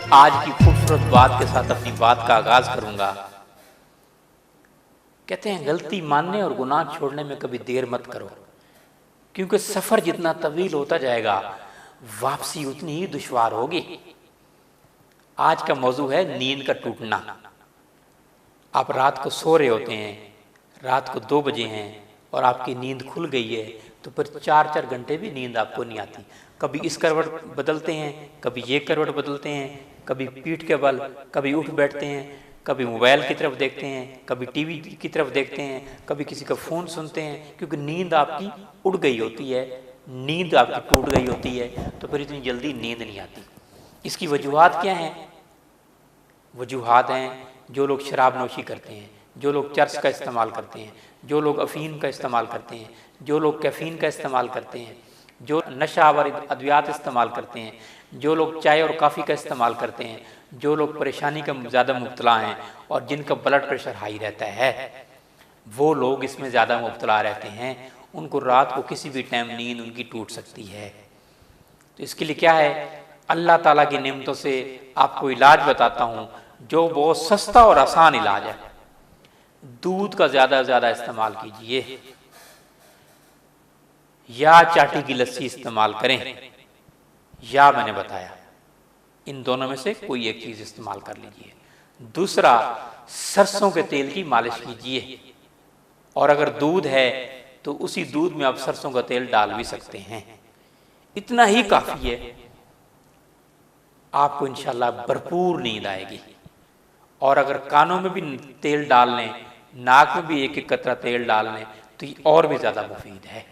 आज की खूबसूरत बात के साथ अपनी बात का आगाज करूंगा। कहते हैं गलती मानने और गुनाह छोड़ने में कभी देर मत करो, क्योंकि सफर जितना तवील होता जाएगा वापसी उतनी ही दुश्वार होगी। आज का मौजू है नींद का टूटना। आप रात को सो रहे होते हैं, रात को 2 बजे हैं और आपकी नींद खुल गई है, तो फिर 4-4 घंटे भी नींद आपको नहीं आती। कभी इस करवट बदलते हैं, कभी ये करवट बदलते हैं, कभी पीठ के बल, कभी उठ बैठते हैं, कभी मोबाइल की तरफ देखते हैं, कभी टीवी की तरफ देखते हैं, कभी किसी का फ़ोन सुनते हैं, क्योंकि नींद आपकी उड़ गई होती है, नींद आपकी टूट गई होती है, तो फिर इतनी जल्दी नींद नहीं आती। इसकी वजूहात क्या हैं? वजूहात हैं जो लोग शराब नोशी करते हैं, जो लोग चरस का इस्तेमाल करते हैं, जो लोग अफीम का इस्तेमाल करते हैं, जो लोग कैफ़ीन का इस्तेमाल करते हैं, जो नशा आवर अद्वियात इस्तेमाल करते हैं, जो लोग चाय और कॉफ़ी का इस्तेमाल करते हैं, जो लोग परेशानी का ज़्यादा मुब्तला हैं और जिनका ब्लड प्रेशर हाई रहता है, वो लोग इसमें ज़्यादा मुब्तला रहते हैं। उनको रात को किसी भी टाइम नींद उनकी टूट सकती है। तो इसके लिए क्या है, अल्लाह ताला की नेमतों से आपको इलाज बताता हूँ जो बहुत सस्ता और आसान इलाज है। दूध का ज़्यादा से ज़्यादा इस्तेमाल कीजिए या चाटी की लस्सी इस्तेमाल करें, या मैंने बताया इन दोनों में से कोई एक चीज़ इस्तेमाल कर लीजिए। दूसरा, सरसों के तेल की मालिश कीजिए, और अगर दूध है तो उसी दूध में आप सरसों का तेल डाल भी सकते हैं। इतना ही काफ़ी है, आपको इंशाल्लाह भरपूर नींद आएगी। और अगर कानों में भी तेल डाल लें, नाक में भी एक एक कतरा तेल डाल लें, तो ये और भी ज़्यादा मुफीद है।